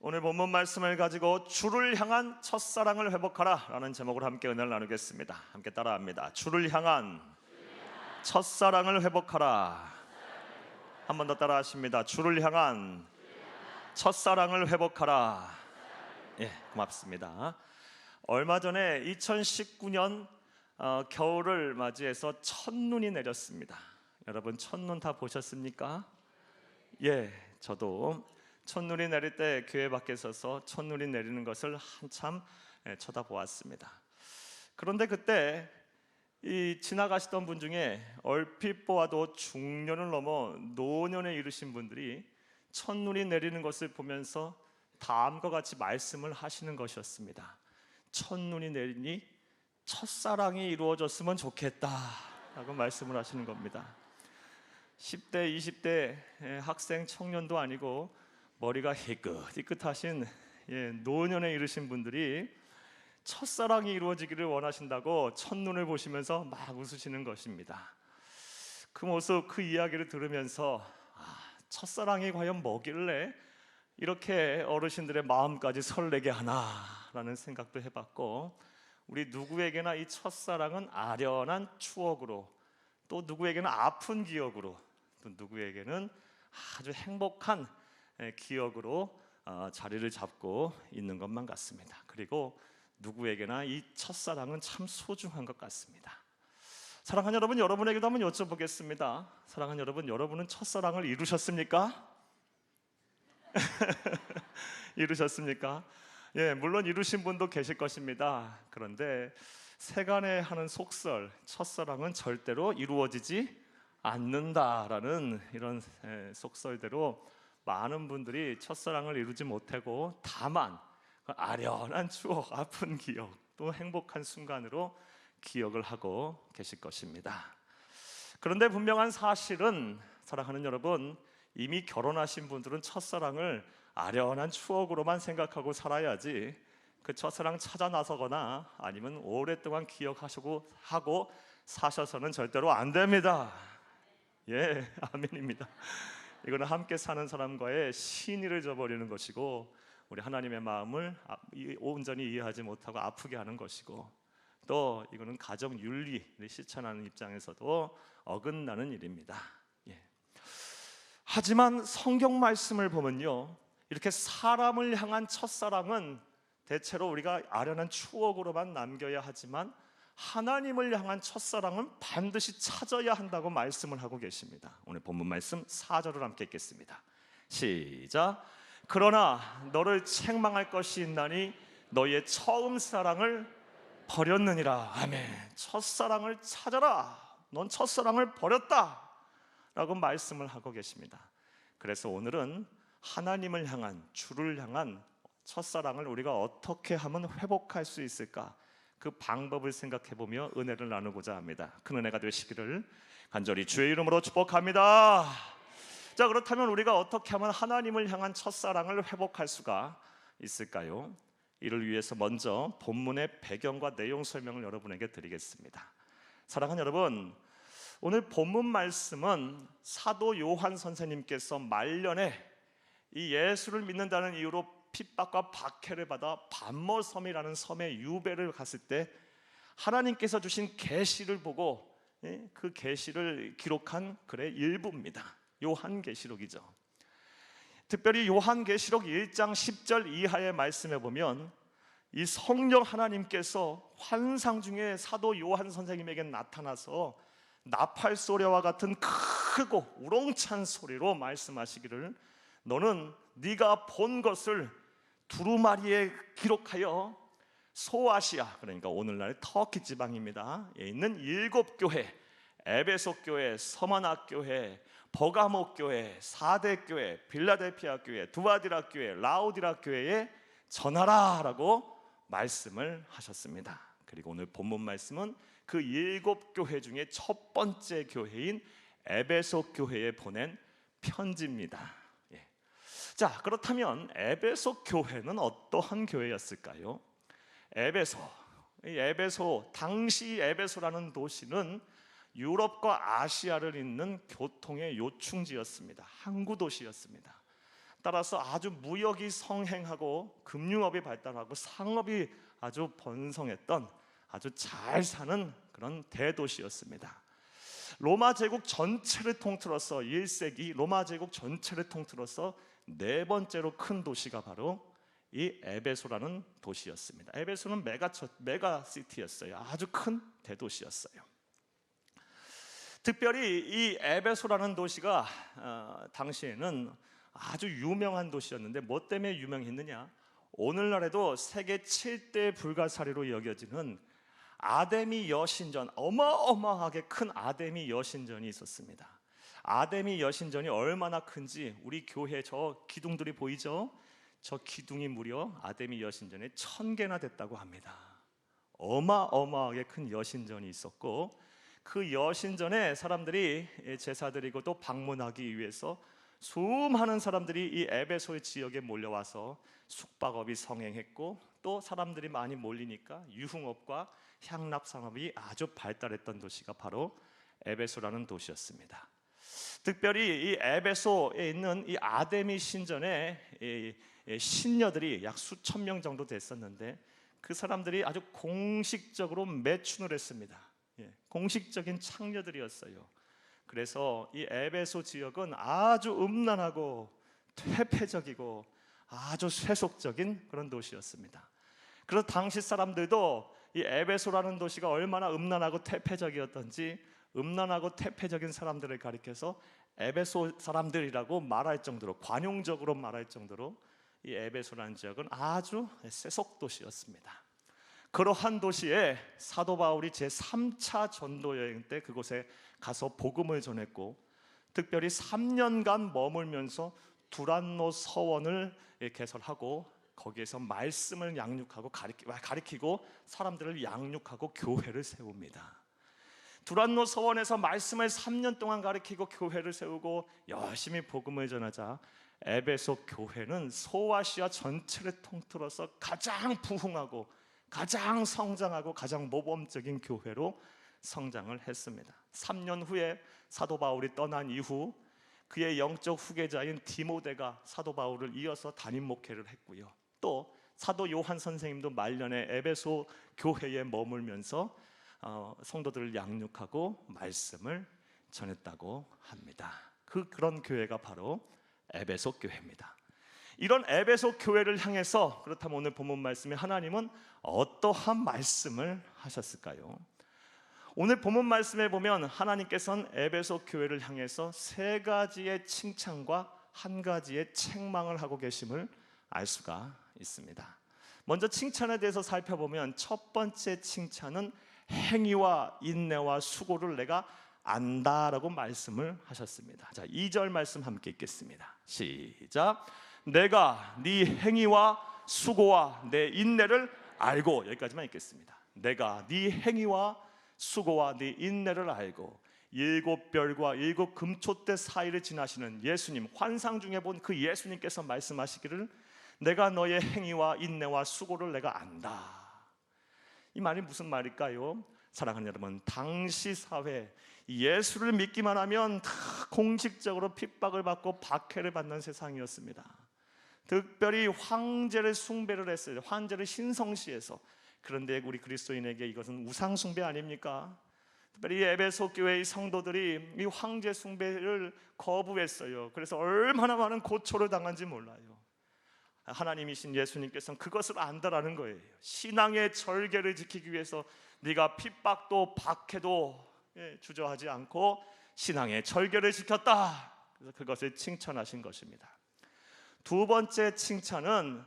오늘 본문 말씀을 가지고 주를 향한 첫사랑을 회복하라 라는 제목으로 함께 은혜를 나누겠습니다. 함께 따라합니다. 주를 향한 첫사랑을 회복하라. 한 번 더 따라하십니다. 주를 향한 첫사랑을 회복하라. 예, 고맙습니다. 얼마 전에 2019년 겨울을 맞이해서 첫눈이 내렸습니다. 여러분 첫눈 다 보셨습니까? 예, 저도 첫눈이 내릴 때 교회 밖에 서서 첫눈이 내리는 것을 한참 쳐다보았습니다. 그런데 그때 이 지나가시던 분 중에 얼핏 보아도 중년을 넘어 노년에 이르신 분들이 첫눈이 내리는 것을 보면서 다음과 같이 말씀을 하시는 것이었습니다. 첫눈이 내리니 첫사랑이 이루어졌으면 좋겠다 라고 말씀을 하시는 겁니다. 10대, 20대 학생, 청년도 아니고 머리가 희끗희끗하신 노년에 이르신 분들이 첫사랑이 이루어지기를 원하신다고 첫눈을 보시면서 막 웃으시는 것입니다. 그 모습, 그 이야기를 들으면서 첫사랑이 과연 뭐길래 이렇게 어르신들의 마음까지 설레게 하나라는 생각도 해봤고, 우리 누구에게나 이 첫사랑은 아련한 추억으로, 또 누구에게는 아픈 기억으로, 또 누구에게는 아주 행복한 기억으로 자리를 잡고 있는 것만 같습니다. 그리고 누구에게나 이 첫사랑은 참 소중한 것 같습니다. 사랑하는 여러분, 여러분에게도 한번 여쭤보겠습니다. 사랑하는 여러분, 여러분은 첫사랑을 이루셨습니까? 이루셨습니까? 예, 물론 이루신 분도 계실 것입니다. 그런데 세간에 하는 속설, 첫사랑은 절대로 이루어지지 않는다라는 이런 속설대로 많은 분들이 첫사랑을 이루지 못하고 다만 아련한 추억, 아픈 기억, 또 행복한 순간으로 기억을 하고 계실 것입니다. 그런데 분명한 사실은, 사랑하는 여러분, 이미 결혼하신 분들은 첫사랑을 아련한 추억으로만 생각하고 살아야지 그 첫사랑 찾아 나서거나 아니면 오랫동안 기억하시고 하고 사셔서는 절대로 안 됩니다. 예, 아멘입니다. 이거는 함께 사는 사람과의 신의를 저버리는 것이고, 우리 하나님의 마음을 온전히 이해하지 못하고 아프게 하는 것이고, 또 이거는 가정 윤리를 실천하는 입장에서도 어긋나는 일입니다. 예. 하지만 성경 말씀을 보면요, 이렇게 사람을 향한 첫사랑은 대체로 우리가 아련한 추억으로만 남겨야 하지만 하나님을 향한 첫사랑은 반드시 찾아야 한다고 말씀을 하고 계십니다. 오늘 본문 말씀 4절을 함께 읽겠습니다. 시작. 그러나 너를 책망할 것이 있나니 너의 처음 사랑을 버렸느니라. 아멘. 첫사랑을 찾아라. 넌 첫사랑을 버렸다 라고 말씀을 하고 계십니다. 그래서 오늘은 하나님을 향한, 주를 향한 첫사랑을 우리가 어떻게 하면 회복할 수 있을까, 그 방법을 생각해보며 은혜를 나누고자 합니다. 큰 은혜가 되시기를 간절히 주의 이름으로 축복합니다. 자, 그렇다면 우리가 어떻게 하면 하나님을 향한 첫사랑을 회복할 수가 있을까요? 이를 위해서 먼저 본문의 배경과 내용 설명을 여러분에게 드리겠습니다. 사랑하는 여러분, 오늘 본문 말씀은 사도 요한 선생님께서 말년에 이 예수를 믿는다는 이유로 핍박과 박해를 받아 반모섬이라는 섬에 유배를 갔을 때 하나님께서 주신 계시를 보고 그 계시를 기록한 글의 일부입니다. 요한계시록이죠. 특별히 요한계시록 1장 10절 이하의 말씀에 보면 이 성령 하나님께서 환상 중에 사도 요한 선생님에게 나타나서 나팔 소리와 같은 크고 우렁찬 소리로 말씀하시기를, 너는 네가 본 것을 두루마리에 기록하여 소아시아, 그러니까 오늘날의 터키 지방입니다, 있는 7교회, 에베소 교회, 서머나 교회, 버가모 교회, 사대 교회, 빌라델피아 교회, 두아디라 교회, 라오디라 교회에 전하라 라고 말씀을 하셨습니다. 그리고 오늘 본문 말씀은 그 7교회 중에 첫 번째 교회인 에베소 교회에 보낸 편지입니다. 자, 그렇다면 에베소 교회는 어떠한 교회였을까요? 에베소, 당시 에베소라는 도시는 유럽과 아시아를 잇는 교통의 요충지였습니다. 항구 도시였습니다. 따라서 아주 무역이 성행하고 금융업이 발달하고 상업이 아주 번성했던 아주 잘 사는 그런 대도시였습니다. 로마 제국 전체를 통틀어서 1세기 로마 제국 전체를 통틀어서 네 번째로 큰 도시가 바로 이 에베소라는 도시였습니다. 에베소는 메가시티였어요. 아주 큰 대도시였어요. 특별히 이 에베소라는 도시가 당시에는 아주 유명한 도시였는데 뭐 때문에 유명했느냐? 오늘날에도 세계 7대 불가사리로 여겨지는 아데미 여신전, 어마어마하게 큰 아데미 여신전이 있었습니다. 아데미 여신전이 얼마나 큰지 우리 교회 저 기둥들이 보이죠? 저 기둥이 무려 아데미 여신전에 1000개나 됐다고 합니다. 어마어마하게 큰 여신전이 있었고, 그 여신전에 사람들이 제사 드리고 또 방문하기 위해서 수많은 사람들이 이 에베소의 지역에 몰려와서 숙박업이 성행했고, 또 사람들이 많이 몰리니까 유흥업과 향락 산업이 아주 발달했던 도시가 바로 에베소라는 도시였습니다. 특별히 이 에베소에 있는 이 아데미 신전에 신녀들이 약 수천 명 정도 됐었는데, 그 사람들이 아주 공식적으로 매춘을 했습니다. 공식적인 창녀들이었어요. 그래서 이 에베소 지역은 아주 음란하고 퇴폐적이고 아주 세속적인 그런 도시였습니다. 그래서 당시 사람들도 이 에베소라는 도시가 얼마나 음란하고 퇴폐적이었던지, 음란하고 퇴폐적인 사람들을 가리켜서 에베소 사람들이라고 말할 정도로, 관용적으로 말할 정도로 이 에베소라는 지역은 아주 세속 도시였습니다. 그러한 도시에 사도 바울이 제3차 전도 여행 때 그곳에 가서 복음을 전했고, 특별히 3년간 머물면서 두란노 서원을 개설하고 거기에서 말씀을 양육하고 가리키고 사람들을 양육하고 교회를 세웁니다. 두란노 서원에서 말씀을 3년 동안 가리키고 교회를 세우고 열심히 복음을 전하자 에베소 교회는 소아시아 전체를 통틀어서 가장 부흥하고 가장 성장하고 가장 모범적인 교회로 성장을 했습니다. 3년 후에 사도 바울이 떠난 이후 그의 영적 후계자인 디모데가 사도 바울을 이어서 담임 목회를 했고요. 또 사도 요한 선생님도 말년에 에베소 교회에 머물면서 성도들을 양육하고 말씀을 전했다고 합니다. 그런 교회가 바로 에베소 교회입니다. 이런 에베소 교회를 향해서, 그렇다면 오늘 본문 말씀에 하나님은 어떠한 말씀을 하셨을까요? 오늘 본문 말씀에 보면 하나님께서는 에베소 교회를 향해서 세 가지의 칭찬과 한 가지의 책망을 하고 계심을 알 수가 있습니다. 먼저 칭찬에 대해서 살펴보면 첫 번째 칭찬은 행위와 인내와 수고를 내가 안다라고 말씀을 하셨습니다. 자, 2절 말씀 함께 읽겠습니다. 시작. 내가 네 행위와 수고와 내 인내를 알고, 여기까지만 읽겠습니다. 내가 네 행위와 수고와 네 인내를 알고, 7별과 7금초대 사이를 지나시는 예수님, 환상 중에 본 그 예수님께서 말씀하시기를 내가 너의 행위와 인내와 수고를 내가 안다. 이 말이 무슨 말일까요? 사랑하는 여러분, 당시 사회 예수를 믿기만 하면 다 공식적으로 핍박을 받고 박해를 받는 세상이었습니다. 특별히 황제를 숭배를 했어요. 황제를 신성시해서. 그런데 우리 그리스도인에게 이것은 우상 숭배 아닙니까? 특별히 에베소 교회의 성도들이 이 황제 숭배를 거부했어요. 그래서 얼마나 많은 고초를 당한지 몰라요. 하나님이신 예수님께서는 그것을 안다라는 거예요. 신앙의 절개를 지키기 위해서 네가 핍박도 박해도 주저하지 않고 신앙의 절개를 지켰다. 그래서 그것을 칭찬하신 것입니다. 두 번째 칭찬은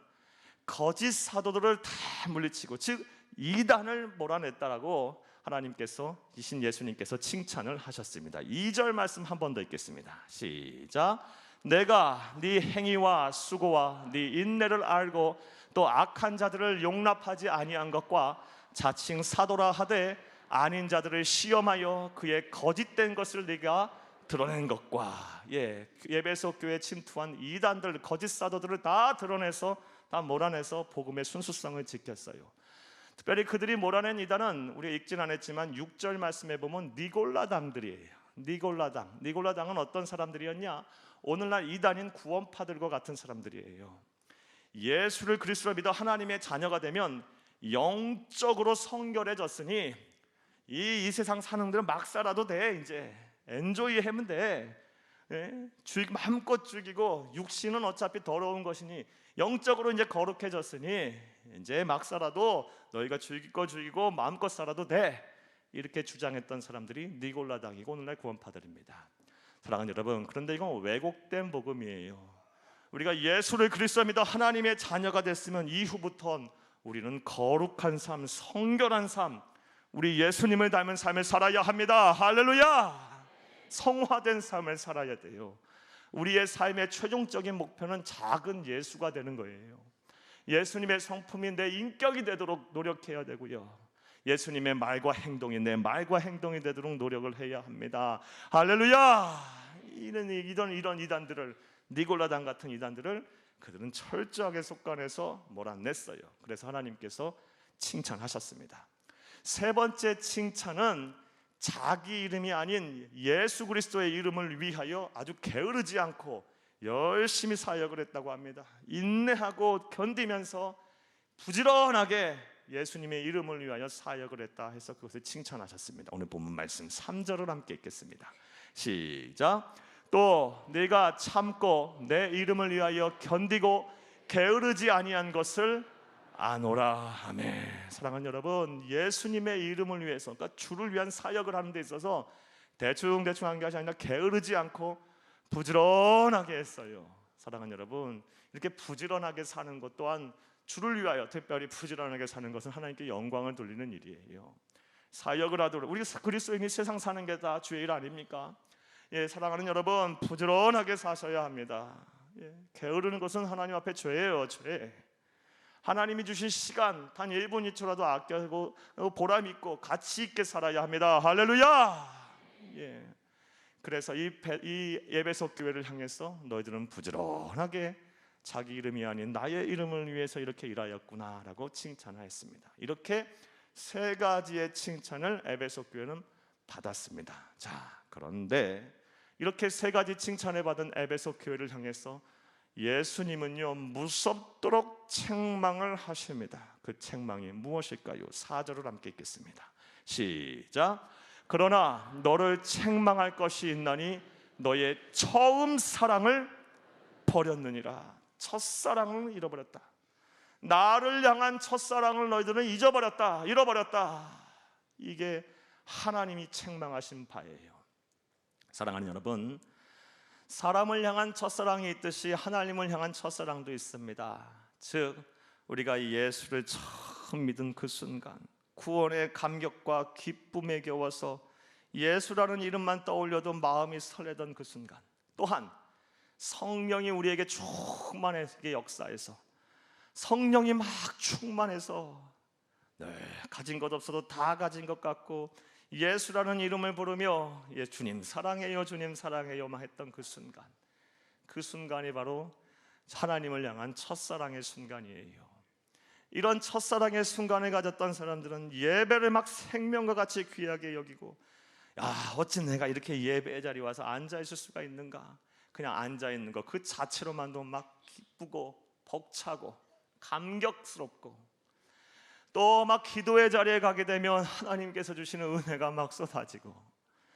거짓 사도들을 다 물리치고, 즉 이단을 몰아냈다라고 하나님께서, 이신 예수님께서 칭찬을 하셨습니다. 2절 말씀 한 번 더 읽겠습니다. 시작. 내가 네 행위와 수고와 네 인내를 알고 또 악한 자들을 용납하지 아니한 것과 자칭 사도라 하되 아닌 자들을 시험하여 그의 거짓된 것을 네가 드러낸 것과, 에베소 교회에 침투한 이단들, 거짓 사도들을 다 드러내서, 다 몰아내서 복음의 순수성을 지켰어요. 특별히 그들이 몰아낸 이단은 우리가 읽진 않았지만 6절 말씀에 보면 니골라당들이에요. 니골라당은 어떤 사람들이었냐? 오늘날 이단인 구원파들과 같은 사람들이에요. 예수를 그리스도로 믿어 하나님의 자녀가 되면 영적으로 성결해졌으니 이 세상 사는 데는 막 살아도 돼. 이제 엔조이 하면 돼. 마음껏 죽이고 육신은 어차피 더러운 것이니 영적으로 이제 거룩해졌으니 이제 막 살아도 너희가 죽일 거 죽이고 마음껏 살아도 돼. 이렇게 주장했던 사람들이 니골라당이고 오늘날 구원파들입니다. 사랑하는 여러분, 그런데 이건 왜곡된 복음이에요. 우리가 예수를 그리스도 믿어 하나님의 자녀가 됐으면 이후부터는 우리는 거룩한 삶, 성결한 삶, 우리 예수님을 닮은 삶을 살아야 합니다. 할렐루야! 성화된 삶을 살아야 돼요. 우리의 삶의 최종적인 목표는 작은 예수가 되는 거예요. 예수님의 성품이 내 인격이 되도록 노력해야 되고요, 예수님의 말과 행동이 내 말과 행동이 되도록 노력을 해야 합니다. 할렐루야! 이런 이단들을, 니골라당 같은 이단들을 그들은 철저하게 속간해서 몰아냈어요. 그래서 하나님께서 칭찬하셨습니다. 세 번째 칭찬은 자기 이름이 아닌 예수 그리스도의 이름을 위하여 아주 게으르지 않고 열심히 사역을 했다고 합니다. 인내하고 견디면서 부지런하게 예수님의 이름을 위하여 사역을 했다 해서 그것을 칭찬하셨습니다. 오늘 본문 말씀 3절을 함께 읽겠습니다. 시작. 또 네가 참고 내 이름을 위하여 견디고 게으르지 아니한 것을 아노라. 아멘. 사랑하는 여러분, 예수님의 이름을 위해서, 그러니까 주를 위한 사역을 하는 데 있어서 대충 한 것이 아니라 게으르지 않고 부지런하게 했어요. 사랑하는 여러분, 이렇게 부지런하게 사는 것 또한 주를 위하여 특별히 부지런하게 사는 것은 하나님께 영광을 돌리는 일이에요. 사역을 하도록, 우리 그리스도인이 세상 사는 게 다 주의 일 아닙니까? 사랑하는 여러분, 부지런하게 사셔야 합니다. 게으르는 것은 하나님 앞에 죄예요, 죄. 하나님이 주신 시간 단 1분 2초라도 아껴고 보람 있고 가치 있게 살아야 합니다. 할렐루야! 그래서 이 에베소 교회를 향해서 너희들은 부지런하게 자기 이름이 아닌 나의 이름을 위해서 이렇게 일하였구나라고 칭찬하였습니다. 이렇게 세 가지의 칭찬을 에베소 교회는 받았습니다. 자, 그런데 이렇게 세 가지 칭찬을 받은 에베소 교회를 향해서 예수님은요, 무섭도록 책망을 하십니다. 그 책망이 무엇일까요? 4절을 함께 읽겠습니다. 시작. 그러나 너를 책망할 것이 있나니 너의 처음 사랑을 버렸느니라. 첫사랑을 잃어버렸다. 나를 향한 첫사랑을 너희들은 잃어버렸다. 이게 하나님이 책망하신 바예요. 사랑하는 여러분, 사람을 향한 첫사랑이 있듯이 하나님을 향한 첫사랑도 있습니다. 즉 우리가 예수를 처음 믿은 그 순간 구원의 감격과 기쁨에 겨워서 예수라는 이름만 떠올려도 마음이 설레던 그 순간, 또한 성령이 우리에게 충만하게 역사해서 성령이 막 충만해서 가진 것 없어도 다 가진 것 같고 예수라는 이름을 부르며 주님 사랑해요, 주님 사랑해요 막 했던 그 순간이 바로 하나님을 향한 첫사랑의 순간이에요. 이런 첫사랑의 순간을 가졌던 사람들은 예배를 막 생명과 같이 귀하게 여기고, 어찌 내가 이렇게 예배의 자리에 와서 앉아 있을 수가 있는가, 그냥 앉아 있는 것 그 자체로만도 막 기쁘고 벅차고 감격스럽고, 또 막 기도의 자리에 가게 되면 하나님께서 주시는 은혜가 막 쏟아지고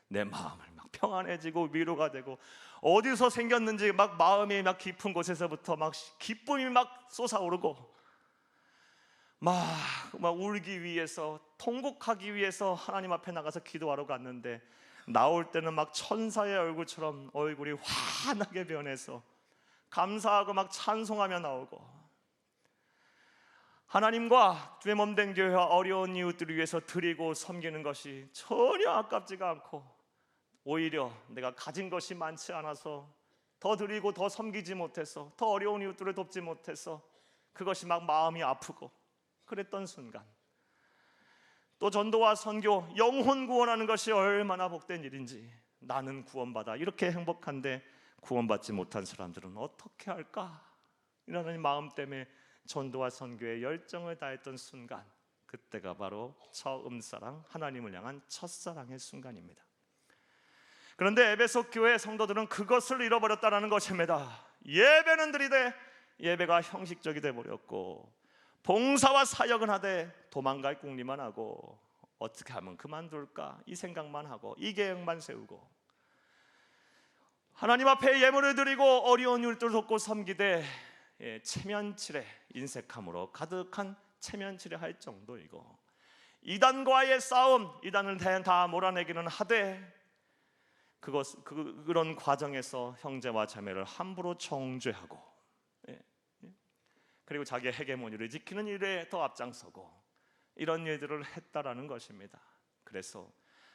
내 마음을 막 평안해지고 위로가 되고, 어디서 생겼는지 막 마음이 막 깊은 곳에서부터 막 기쁨이 막 솟아오르고 막 울기 위해서, 통곡하기 위해서 하나님 앞에 나가서 기도하러 갔는데 나올 때는 막 천사의 얼굴처럼 얼굴이 환하게 변해서 감사하고 막 찬송하며 나오고, 하나님과 주의 몸된 교회와 어려운 이웃들을 위해서 드리고 섬기는 것이 전혀 아깝지가 않고, 오히려 내가 가진 것이 많지 않아서 더 드리고 더 섬기지 못해서, 더 어려운 이웃들을 돕지 못해서 그것이 막 마음이 아프고 그랬던 순간, 또 전도와 선교, 영혼 구원하는 것이 얼마나 복된 일인지, 나는 구원받아 이렇게 행복한데 구원받지 못한 사람들은 어떻게 할까? 이런 마음 때문에 전도와 선교에 열정을 다했던 순간, 그때가 바로 처음 사랑, 하나님을 향한 첫사랑의 순간입니다. 그런데 에베소 교회 성도들은 그것을 잃어버렸다는 것입니다. 예배는 드리되 예배가 형식적이 되어버렸고, 봉사와 사역은 하되 도망갈 궁리만 하고, 어떻게 하면 그만둘까 이 생각만 하고 이 계획만 세우고, 하나님 앞에 예물을 드리고 어려운 일들 돕고 섬기되 체면치레, 인색함으로 가득한 체면치레 할 정도이고, 이단과의 싸움, 이단을 다 몰아내기는 하되 그런 과정에서 형제와 자매를 함부로 정죄하고, 그리고 자기의 헤게모니를 지키는 일에 더 앞장서고, 이런 일들을 했다라는 것입니다. 그래서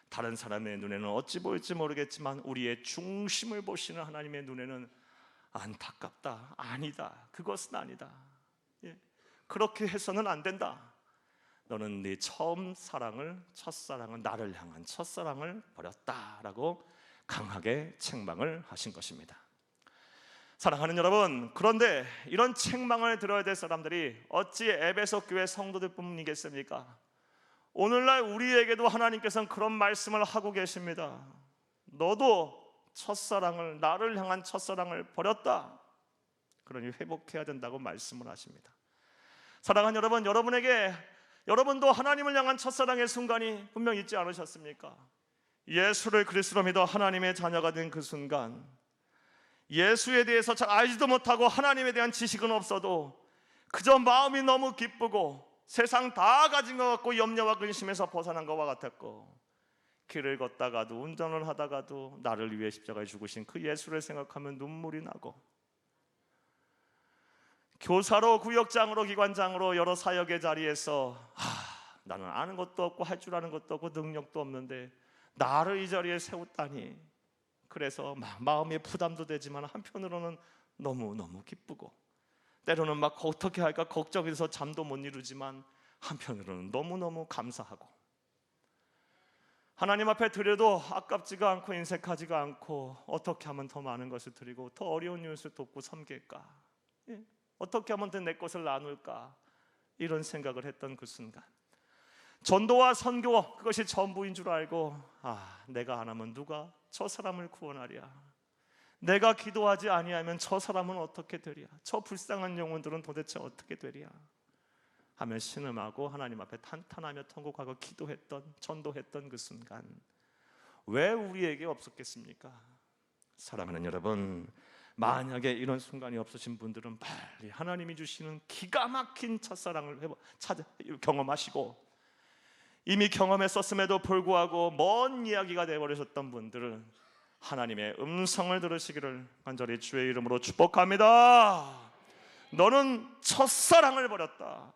다른 사람의 눈에는 어찌 보일지 모르겠지만 우리의 중심을 보시는 하나님의 눈에는 안타깝다, 아니다, 그것은 아니다, 그렇게 해서는 안 된다. 너는 네 처음 사랑을, 첫사랑은 나를 향한 첫사랑을 버렸다라고 강하게 책망을 하신 것입니다. 사랑하는 여러분, 그런데 이런 책망을 들어야 될 사람들이 어찌 에베소 교회 성도들 뿐이겠습니까? 오늘날 우리에게도 하나님께서는 그런 말씀을 하고 계십니다. 너도 첫사랑을, 나를 향한 첫사랑을 버렸다, 그러니 회복해야 된다고 말씀을 하십니다. 사랑하는 여러분, 여러분도 하나님을 향한 첫사랑의 순간이 분명 있지 않으셨습니까? 예수를 그리스도로 믿어 하나님의 자녀가 된 그 순간, 예수에 대해서 잘 알지도 못하고 하나님에 대한 지식은 없어도 그저 마음이 너무 기쁘고 세상 다 가진 것 같고 염려와 근심에서 벗어난 것과 같았고, 길을 걷다가도 운전을 하다가도 나를 위해 십자가에 죽으신 그 예수를 생각하면 눈물이 나고, 교사로, 구역장으로, 기관장으로 여러 사역의 자리에서 나는 아는 것도 없고 할 줄 아는 것도 없고 능력도 없는데 나를 이 자리에 세웠다니, 그래서 마음의 부담도 되지만 한편으로는 너무너무 기쁘고, 때로는 막 어떻게 할까 걱정해서 잠도 못 이루지만 한편으로는 너무너무 감사하고, 하나님 앞에 드려도 아깝지가 않고 인색하지가 않고 어떻게 하면 더 많은 것을 드리고 더 어려운 이웃을 돕고 섬길까, 어떻게 하면 더 내 것을 나눌까, 이런 생각을 했던 그 순간, 전도와 선교, 그것이 전부인 줄 알고, 내가 안 하면 누가 저 사람을 구원하랴, 내가 기도하지 아니하면 저 사람은 어떻게 되랴, 저 불쌍한 영혼들은 도대체 어떻게 되랴 하며 신음하고 하나님 앞에 탄탄하며 통곡하고 기도했던, 전도했던 그 순간, 왜 우리에게 없었겠습니까? 사랑하는 여러분, 만약에 이런 순간이 없으신 분들은 빨리 하나님이 주시는 기가 막힌 첫사랑을 경험하시고, 이미 경험했었음에도 불구하고 먼 이야기가 되어버리셨던 분들은 하나님의 음성을 들으시기를 간절히 주의 이름으로 축복합니다. 너는 첫사랑을 버렸다,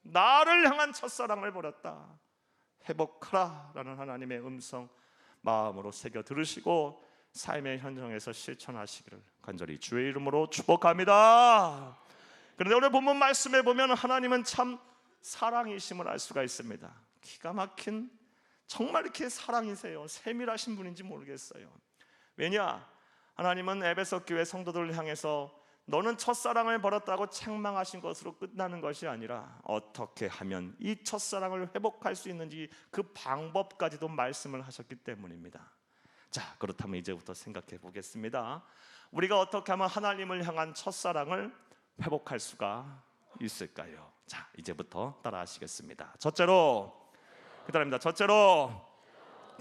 나를 향한 첫사랑을 버렸다, 회복하라 라는 하나님의 음성 마음으로 새겨 들으시고 삶의 현장에서 실천하시기를 간절히 주의 이름으로 축복합니다. 그런데 오늘 본문 말씀에 보면 하나님은 참 사랑이심을 알 수가 있습니다. 기가 막힌, 정말 이렇게 사랑이세요. 세밀하신 분인지 모르겠어요. 왜냐? 하나님은 에베소 교회 성도들을 향해서 너는 첫사랑을 버렸다고 책망하신 것으로 끝나는 것이 아니라 어떻게 하면 이 첫사랑을 회복할 수 있는지 그 방법까지도 말씀을 하셨기 때문입니다. 자, 그렇다면 이제부터 생각해 보겠습니다. 우리가 어떻게 하면 하나님을 향한 첫사랑을 회복할 수가 있을까요? 자, 이제부터 따라 하시겠습니다. 첫째로,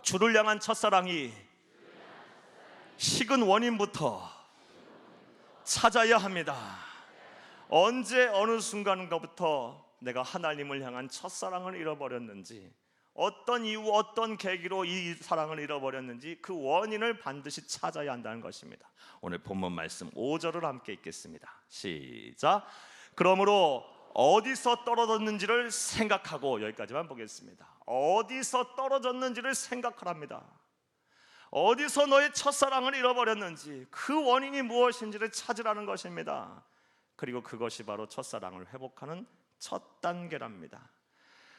주를 향한 첫사랑이 식은 원인부터 찾아야 합니다. 언제 어느 순간부터 내가 하나님을 향한 첫사랑을 잃어버렸는지, 어떤 이유, 어떤 계기로 이 사랑을 잃어버렸는지 그 원인을 반드시 찾아야 한다는 것입니다. 오늘 본문 말씀 5절을 함께 읽겠습니다. 시작. 그러므로 어디서 떨어졌는지를 생각하고, 여기까지만 보겠습니다. 어디서 떨어졌는지를 생각하랍니다. 어디서 너의 첫사랑을 잃어버렸는지, 그 원인이 무엇인지를 찾으라는 것입니다. 그리고 그것이 바로 첫사랑을 회복하는 첫 단계랍니다.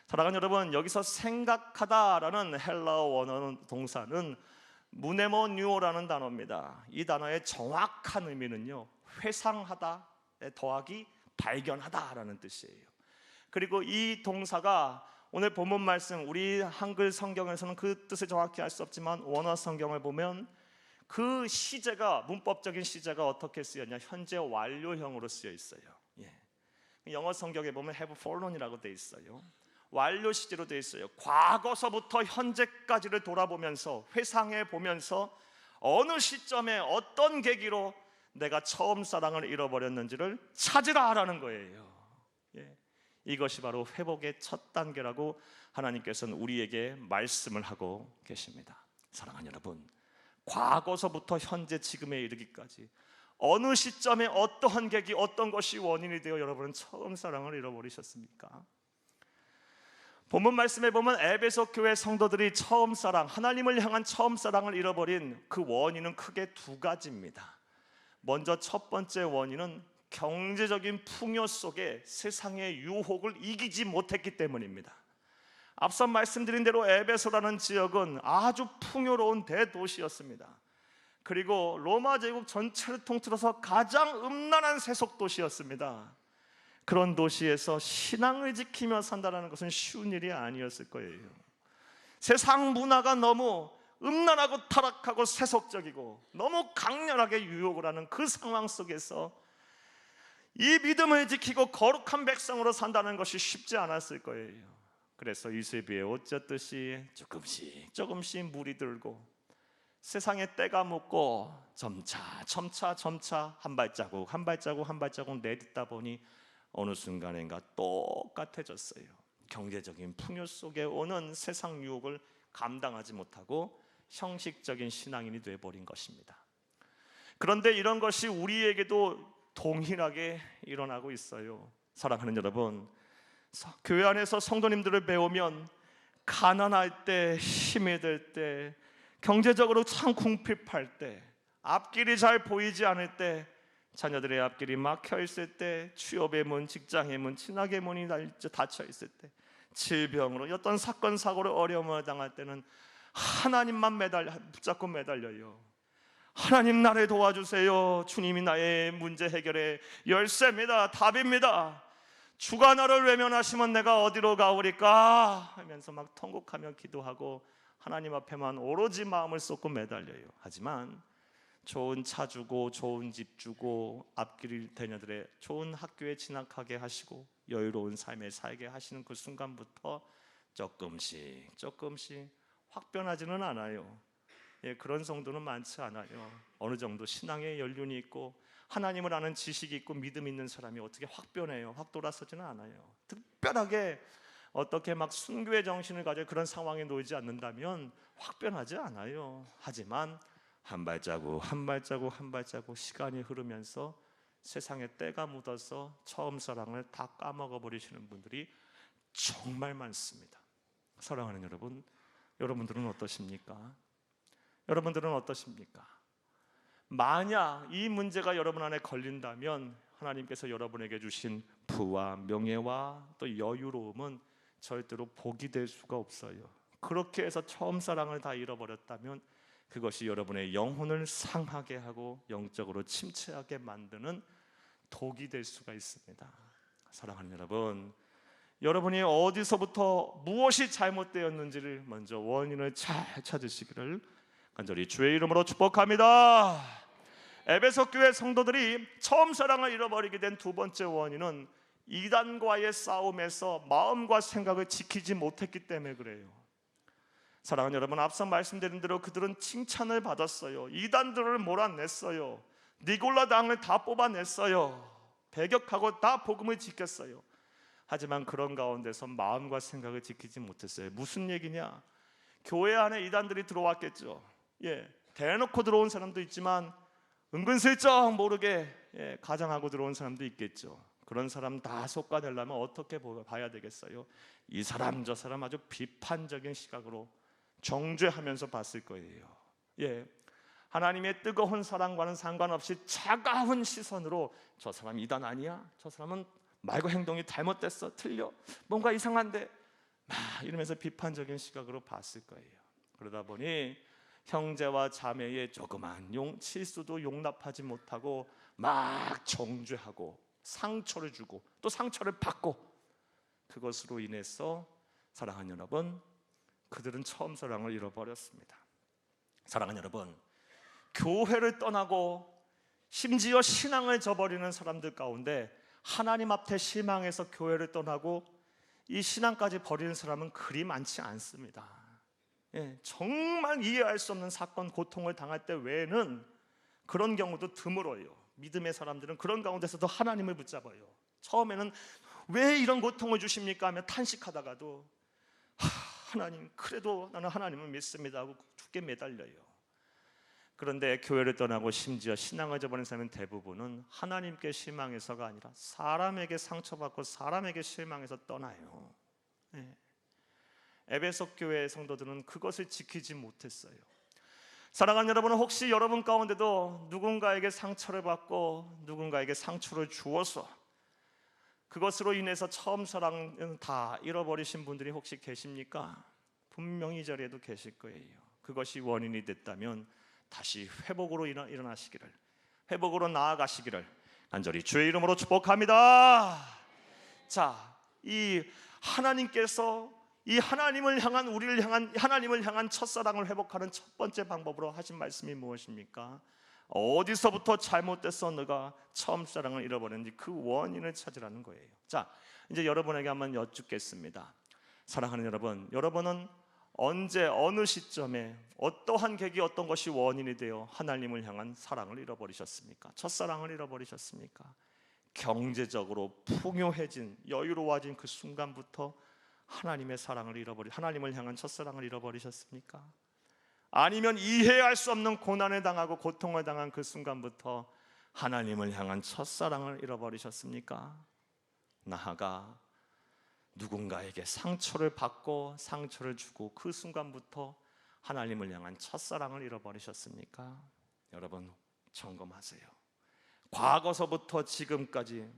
사랑하는 여러분, 여기서 생각하다라는 헬라어 원어 동사는 무네모뉴오라는 단어입니다. 이 단어의 정확한 의미는요, 회상하다 더하기 발견하다라는 뜻이에요. 그리고 이 동사가 오늘 본문 말씀, 우리 한글 성경에서는 그 뜻을 정확히 알 수 없지만 원어 성경을 보면 그 시제가, 문법적인 시제가 어떻게 쓰였냐? 현재 완료형으로 쓰여 있어요. 예. 영어 성경에 보면 have fallen이라고 돼 있어요. 완료 시제로 돼 있어요. 과거서부터 현재까지를 돌아보면서, 회상해 보면서 어느 시점에 어떤 계기로 내가 처음 사랑을 잃어버렸는지를 찾으라라는 거예요. 예. 이것이 바로 회복의 첫 단계라고 하나님께서는 우리에게 말씀을 하고 계십니다. 사랑하는 여러분, 과거서부터 현재 지금에 이르기까지 어느 시점에 어떠한 계기, 어떤 것이 원인이 되어 여러분은 처음 사랑을 잃어버리셨습니까? 본문 말씀에 보면 에베소 교회 성도들이 처음 사랑, 하나님을 향한 처음 사랑을 잃어버린 그 원인은 크게 두 가지입니다. 먼저 첫 번째 원인은 경제적인 풍요 속에 세상의 유혹을 이기지 못했기 때문입니다. 앞서 말씀드린 대로 에베소라는 지역은 아주 풍요로운 대도시였습니다. 그리고 로마 제국 전체를 통틀어서 가장 음란한 세속 도시였습니다. 그런 도시에서 신앙을 지키며 산다는 것은 쉬운 일이 아니었을 거예요. 세상 문화가 너무 음란하고 타락하고 세속적이고 너무 강렬하게 유혹을 하는 그 상황 속에서 이 믿음을 지키고 거룩한 백성으로 산다는 것이 쉽지 않았을 거예요. 그래서 이세비에 어쩌듯이 조금씩 물이 들고 세상에 때가 묻고 점차 한 발자국 내딛다 보니 어느 순간인가 똑같아졌어요. 경제적인 풍요 속에 오는 세상 유혹을 감당하지 못하고 형식적인 신앙인이 되어버린 것입니다. 그런데 이런 것이 우리에게도 동일하게 일어나고 있어요. 사랑하는 여러분, 교회 안에서 성도님들을 배우면 가난할 때, 힘이 들 때, 경제적으로 참 궁핍할 때, 앞길이 잘 보이지 않을 때, 자녀들의 앞길이 막혀 있을 때, 취업의 문, 직장의 문, 친학의 문이 닫혀 있을 때, 질병으로 어떤 사건 사고로 어려움을 당할 때는 하나님만 붙잡고 매달려요. 하나님 나를 도와주세요. 주님이 나의 문제 해결의 열쇠입니다. 답입니다. 주가 나를 외면하시면 내가 어디로 가오리까 하면서 막 통곡하며 기도하고 하나님 앞에만 오로지 마음을 쏟고 매달려요. 하지만 좋은 차 주고 좋은 집 주고 앞길 자녀들의 좋은 학교에 진학하게 하시고 여유로운 삶에 살게 하시는 그 순간부터 조금씩 확 변하지는 않아요. 예, 그런 성도는 많지 않아요. 어느 정도 신앙의 연륜이 있고 하나님을 아는 지식이 있고 믿음 있는 사람이 어떻게 확 변해요? 확 돌아서지는 않아요. 특별하게 어떻게 막 순교의 정신을 가져 그런 상황에 놓이지 않는다면 확 변하지 않아요. 하지만 한 발자국 시간이 흐르면서 세상에 때가 묻어서 처음 사랑을 다 까먹어 버리시는 분들이 정말 많습니다. 사랑하는 여러분, 여러분들은 어떠십니까? 만약 이 문제가 여러분 안에 걸린다면 하나님께서 여러분에게 주신 부와 명예와 또 여유로움은 절대로 복이 될 수가 없어요. 그렇게 해서 처음 사랑을 다 잃어버렸다면 그것이 여러분의 영혼을 상하게 하고 영적으로 침체하게 만드는 독이 될 수가 있습니다. 사랑하는 여러분, 여러분이 어디서부터 무엇이 잘못되었는지를 먼저 원인을 잘 찾으시기를 간절히 주의 이름으로 축복합니다. 에베소 교회 성도들이 처음 사랑을 잃어버리게 된 두 번째 원인은 이단과의 싸움에서 마음과 생각을 지키지 못했기 때문에 그래요. 사랑하는 여러분, 앞서 말씀드린 대로 그들은 칭찬을 받았어요. 이단들을 몰아냈어요. 니골라 당을 다 뽑아냈어요. 배격하고 다 복음을 지켰어요. 하지만 그런 가운데서 마음과 생각을 지키지 못했어요. 무슨 얘기냐? 교회 안에 이단들이 들어왔겠죠. 예, 대놓고 들어온 사람도 있지만 은근슬쩍 모르게 가장하고 들어온 사람도 있겠죠. 그런 사람 다 속아내려면 어떻게 봐야 되겠어요? 이 사람 저 사람 아주 비판적인 시각으로 정죄하면서 봤을 거예요. 예, 하나님의 뜨거운 사랑과는 상관없이 차가운 시선으로 저 사람 이단 아니야? 저 사람은 말과 행동이 잘못됐어, 틀려, 뭔가 이상한데 막 이러면서 비판적인 시각으로 봤을 거예요. 그러다 보니 형제와 자매의 조그만 실수도 용납하지 못하고 막 정죄하고 상처를 주고 또 상처를 받고, 그것으로 인해서 사랑하는 여러분, 그들은 처음 사랑을 잃어버렸습니다. 사랑하는 여러분, 교회를 떠나고 심지어 신앙을 저버리는 사람들 가운데 하나님 앞에 실망해서 교회를 떠나고 이 신앙까지 버리는 사람은 그리 많지 않습니다. 정말 이해할 수 없는 사건, 고통을 당할 때 외에는 그런 경우도 드물어요. 믿음의 사람들은 그런 가운데서도 하나님을 붙잡아요. 처음에는 왜 이런 고통을 주십니까 하며 탄식하다가도 하나님, 그래도 나는 하나님을 믿습니다 하고 죽게 매달려요. 그런데 교회를 떠나고 심지어 신앙을 저버린 사람은 대부분은 하나님께 실망해서가 아니라 사람에게 상처받고 사람에게 실망해서 떠나요. 에베소 교회 성도들은 그것을 지키지 못했어요. 사랑하는 여러분, 혹시 여러분 가운데도 누군가에게 상처를 받고 누군가에게 상처를 주어서 그것으로 인해서 처음 사랑은 다 잃어버리신 분들이 혹시 계십니까? 분명히 이 자리에도 계실 거예요. 그것이 원인이 됐다면 다시 회복으로 일어나시기를, 회복으로 나아가시기를 간절히 주의 이름으로 축복합니다. 자, 이 하나님께서 이 하나님을 향한, 우리를 향한, 하나님을 향한 첫사랑을 회복하는 첫 번째 방법으로 하신 말씀이 무엇입니까? 어디서부터 잘못돼서 너가 처음 사랑을 잃어버렸는지 그 원인을 찾으라는 거예요. 자, 이제 여러분에게 한번 여쭙겠습니다. 사랑하는 여러분, 여러분은 언제, 어느 시점에 어떠한 계기, 어떤 것이 원인이 되어 하나님을 향한 사랑을 잃어버리셨습니까? 첫사랑을 잃어버리셨습니까? 경제적으로 풍요해진, 여유로워진 그 순간부터 하나님의 사랑을 하나님을 향한 첫사랑을 잃어버리셨습니까? 아니면 이해할 수 없는 고난을 당하고 고통을 당한 그 순간부터 하나님을 향한 첫사랑을 잃어버리셨습니까? 나아가 누군가에게 상처를 받고 상처를 주고 그 순간부터 하나님을 향한 첫사랑을 잃어버리셨습니까? 여러분, 점검하세요. 과거서부터 지금까지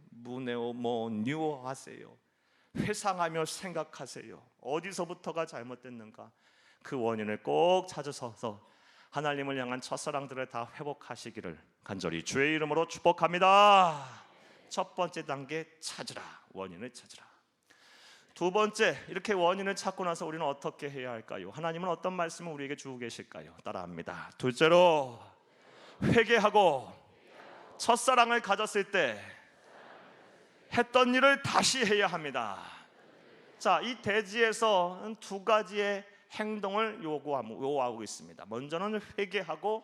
뉴하세요. 회상하며 생각하세요. 어디서부터가 잘못됐는가? 그 원인을 꼭 찾아서 하나님을 향한 첫사랑들을 다 회복하시기를 간절히 주의 이름으로 축복합니다. 첫 번째 단계, 찾으라. 원인을 찾으라. 두 번째, 이렇게 원인을 찾고 나서 우리는 어떻게 해야 할까요? 하나님은 어떤 말씀을 우리에게 주고 계실까요? 따라합니다. 둘째로, 회개하고 첫사랑을 가졌을 때 했던 일을 다시 해야 합니다. 자, 이 대지에서 두 가지의 행동을 요구하고 있습니다. 먼저는 회개하고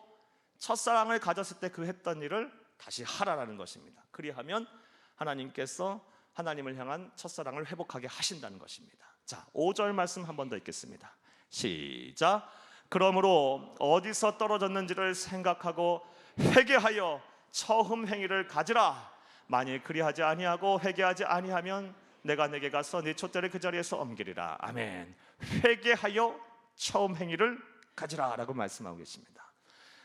첫사랑을 가졌을 때 그 했던 일을 다시 하라라는 것입니다. 그리하면 하나님께서 하나님을 향한 첫사랑을 회복하게 하신다는 것입니다. 자, 5절 말씀 한 번 더 읽겠습니다. 시작. 그러므로 어디서 떨어졌는지를 생각하고 회개하여 처음 행위를 가지라. 만일 그리하지 아니하고 회개하지 아니하면 내가 내게 가서 네 촛대를 그 자리에서 옮기리라. 아멘. 회개하여 처음 행위를 가지라 라고 말씀하고 계십니다.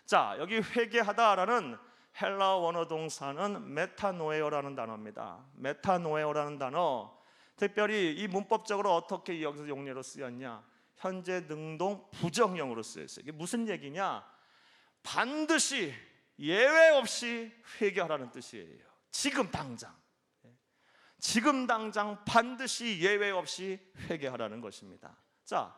자, 여기 회개하다라는 헬라어 원어 동사는 메타노에오라는 단어입니다. 메타노에오라는 단어, 특별히 이 문법적으로 어떻게 여기서 용례로 쓰였냐? 현재 능동 부정형으로 쓰였어요. 이게 무슨 얘기냐? 반드시 예외 없이 회개하라는 뜻이에요. 지금 당장 반드시 예외 없이 회개하라는 것입니다. 자,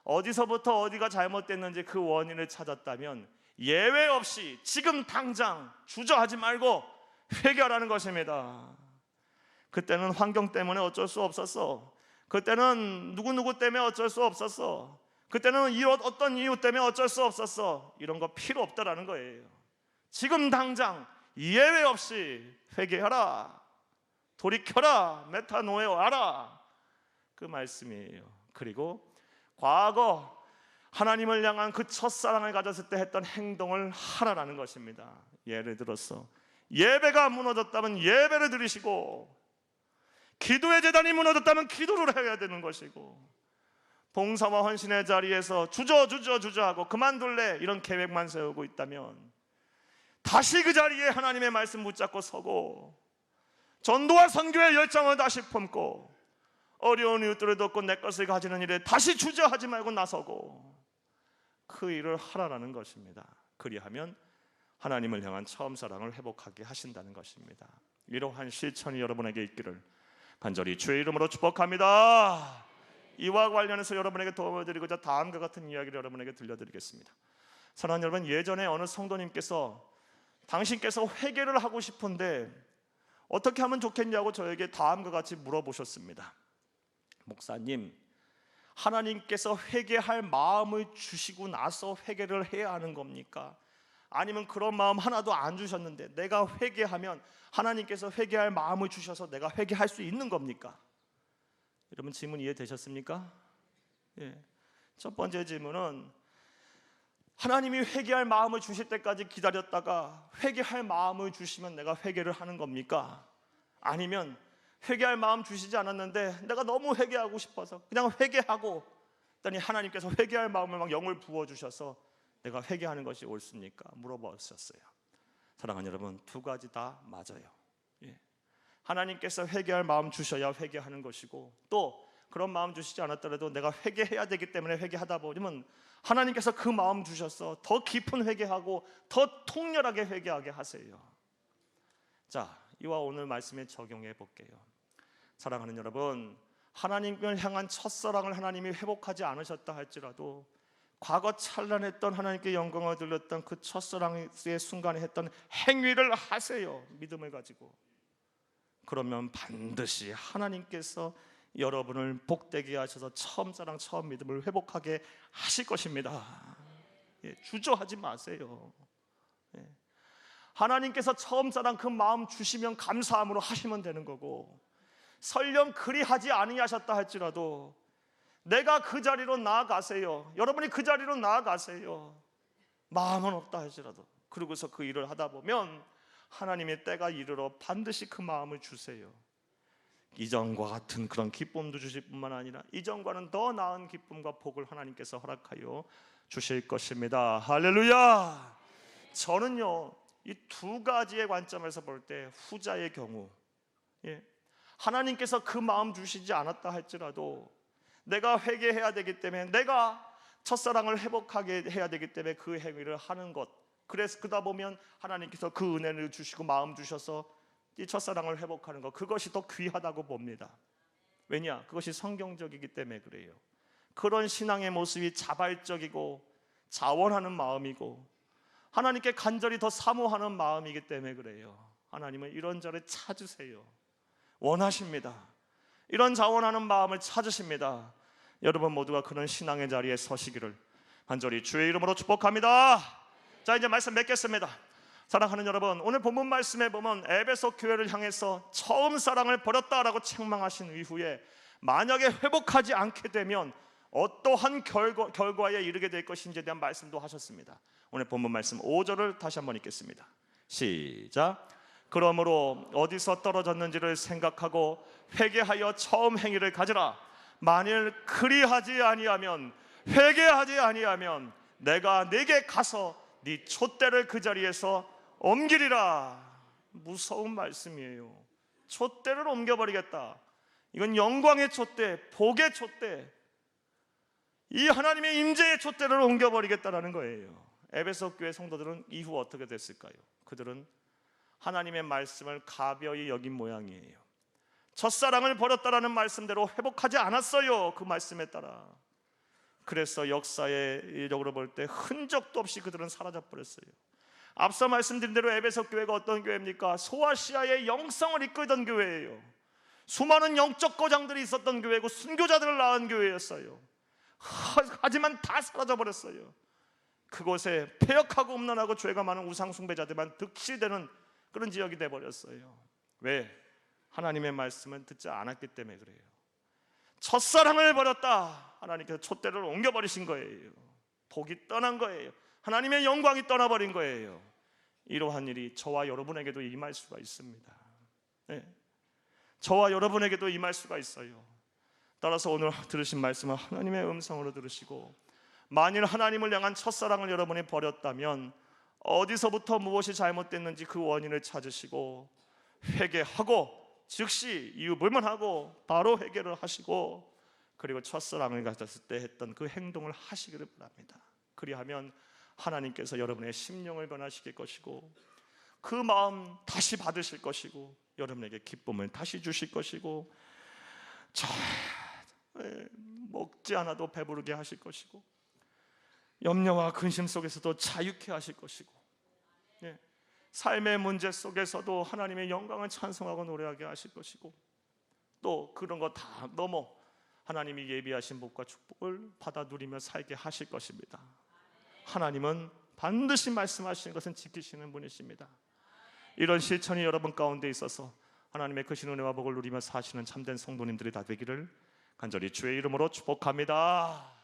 어디서부터 어디가 잘못됐는지 그 원인을 찾았다면 예외 없이 지금 당장 주저하지 말고 회개하라는 것입니다. 그때는 환경 때문에 어쩔 수 없었어. 그때는 누구누구 때문에 어쩔 수 없었어. 그때는 어떤 이유 때문에 어쩔 수 없었어. 이런 거 필요 없다라는 거예요. 지금 당장 예외 없이 회개하라. 돌이켜라. 메타노에오 하라. 그 말씀이에요. 그리고 과거 하나님을 향한 그 첫사랑을 가졌을 때 했던 행동을 하라라는 것입니다. 예를 들어서 예배가 무너졌다면 예배를 드리시고, 기도의 제단이 무너졌다면 기도를 해야 되는 것이고, 봉사와 헌신의 자리에서 주저하고 그만둘래 이런 계획만 세우고 있다면 다시 그 자리에 하나님의 말씀 붙잡고 서고, 전도와 선교의 열정을 다시 품고, 어려운 이웃들을 돕고 내 것을 가지는 일에 다시 주저하지 말고 나서고 그 일을 하라라는 것입니다. 그리하면 하나님을 향한 처음 사랑을 회복하게 하신다는 것입니다. 이러한 실천이 여러분에게 있기를 간절히 주의 이름으로 축복합니다. 이와 관련해서 여러분에게 도움을 드리고자 다음과 같은 이야기를 여러분에게 들려드리겠습니다. 사랑하는 여러분, 예전에 어느 성도님께서 당신께서 회개를 하고 싶은데 어떻게 하면 좋겠냐고 저에게 다음과 같이 물어보셨습니다. 목사님, 하나님께서 회개할 마음을 주시고 나서 회개를 해야 하는 겁니까? 아니면 그런 마음 하나도 안 주셨는데 내가 회개하면 하나님께서 회개할 마음을 주셔서 내가 회개할 수 있는 겁니까? 여러분, 질문 이해되셨습니까? 예. 첫 번째 질문은, 하나님이 회개할 마음을 주실 때까지 기다렸다가 회개할 마음을 주시면 내가 회개를 하는 겁니까? 아니면 회개할 마음 주시지 않았는데 내가 너무 회개하고 싶어서 그냥 회개하고 그랬더니 하나님께서 회개할 마음을 막 영을 부어주셔서 내가 회개하는 것이 옳습니까? 물어보셨어요. 사랑하는 여러분, 두 가지 다 맞아요. 예. 하나님께서 회개할 마음 주셔야 회개하는 것이고, 또 그런 마음 주시지 않았더라도 내가 회개해야 되기 때문에 회개하다 보면 하나님께서 그 마음 주셔서 더 깊은 회개하고 더 통렬하게 회개하게 하세요. 자, 이와 오늘 말씀에 적용해 볼게요. 사랑하는 여러분, 하나님을 향한 첫사랑을 하나님이 회복하지 않으셨다 할지라도 과거 찬란했던 하나님께 영광을 돌렸던 그 첫사랑의 순간에 했던 행위를 하세요. 믿음을 가지고. 그러면 반드시 하나님께서 여러분을 복되게 하셔서 처음 사랑, 처음 믿음을 회복하게 하실 것입니다. 예, 주저하지 마세요. 예. 하나님께서 처음 사랑 그 마음 주시면 감사함으로 하시면 되는 거고, 설령 그리하지 아니하셨다 할지라도 내가 그 자리로 나아가세요. 여러분이 그 자리로 나아가세요. 마음은 없다 할지라도. 그러고서 그 일을 하다 보면 하나님의 때가 이르러 반드시 그 마음을 주세요. 이전과 같은 그런 기쁨도 주실 뿐만 아니라 이전과는 더 나은 기쁨과 복을 하나님께서 허락하여 주실 것입니다. 할렐루야. 저는요, 이 두 가지의 관점에서 볼 때 후자의 경우, 예, 하나님께서 그 마음 주시지 않았다 할지라도 내가 회개해야 되기 때문에, 내가 첫사랑을 회복하게 해야 되기 때문에 그 행위를 하는 것, 그래서 그러다 보면 하나님께서 그 은혜를 주시고 마음 주셔서 이 첫사랑을 회복하는 것, 그것이 더 귀하다고 봅니다. 왜냐? 그것이 성경적이기 때문에 그래요. 그런 신앙의 모습이 자발적이고 자원하는 마음이고 하나님께 간절히 더 사모하는 마음이기 때문에 그래요. 하나님은 이런 자를 찾으세요. 원하십니다. 이런 자원하는 마음을 찾으십니다. 여러분 모두가 그런 신앙의 자리에 서시기를 간절히 주의 이름으로 축복합니다. 자, 이제 말씀 맺겠습니다. 사랑하는 여러분, 오늘 본문 말씀에 보면 에베소 교회를 향해서 처음 사랑을 버렸다라고 책망하신 이후에 만약에 회복하지 않게 되면 어떠한 결과에 이르게 될 것인지에 대한 말씀도 하셨습니다. 오늘 본문 말씀 5절을 다시 한번 읽겠습니다. 시작. 그러므로 어디서 떨어졌는지를 생각하고 회개하여 처음 행위를 가지라. 만일 그리하지 아니하면, 회개하지 아니하면 내가 네게 가서 네 촛대를 그 자리에서 옮기리라. 무서운 말씀이에요. 촛대를 옮겨버리겠다. 이건 영광의 촛대, 복의 촛대, 이 하나님의 임재의 촛대를 옮겨버리겠다라는 거예요. 에베소 교회 성도들은 이후 어떻게 됐을까요? 그들은 하나님의 말씀을 가벼이 여긴 모양이에요. 첫사랑을 버렸다라는 말씀대로 회복하지 않았어요. 그 말씀에 따라. 그래서 역사의 이력으로 볼 때 흔적도 없이 그들은 사라져버렸어요. 앞서 말씀드린 대로 에베소 교회가 어떤 교회입니까? 소아시아의 영성을 이끌던 교회예요. 수많은 영적 거장들이 있었던 교회고 순교자들을 낳은 교회였어요. 하지만 다 사라져버렸어요. 그곳에 폐역하고 음란하고 죄가 많은 우상 숭배자들만 득실되는 그런 지역이 되어버렸어요. 왜? 하나님의 말씀은 듣지 않았기 때문에 그래요. 첫사랑을 버렸다. 하나님께서 촛대를 옮겨버리신 거예요. 복이 떠난 거예요. 하나님의 영광이 떠나버린 거예요. 이러한 일이 저와 여러분에게도 임할 수가 있습니다. 네. 저와 여러분에게도 임할 수가 있어요. 따라서 오늘 들으신 말씀은 하나님의 음성으로 들으시고, 만일 하나님을 향한 첫사랑을 여러분이 버렸다면 어디서부터 무엇이 잘못됐는지 그 원인을 찾으시고 회개하고, 즉시 이유 불문하고 바로 회개를 하시고, 그리고 첫사랑을 가졌을 때 했던 그 행동을 하시기를 바랍니다. 그리하면 하나님께서 여러분의 심령을 변화시킬 것이고 그 마음 다시 받으실 것이고 여러분에게 기쁨을 다시 주실 것이고 먹지 않아도 배부르게 하실 것이고 염려와 근심 속에서도 자유케 하실 것이고, 예, 삶의 문제 속에서도 하나님의 영광을 찬송하고 노래하게 하실 것이고, 또 그런 거 다 넘어 하나님이 예비하신 복과 축복을 받아 누리며 살게 하실 것입니다. 하나님은 반드시 말씀하시는 것은 지키시는 분이십니다. 이런 실천이 여러분 가운데 있어서 하나님의 크신 은혜와 복을 누리며 사시는 참된 성도님들이 다 되기를 간절히 주의 이름으로 축복합니다.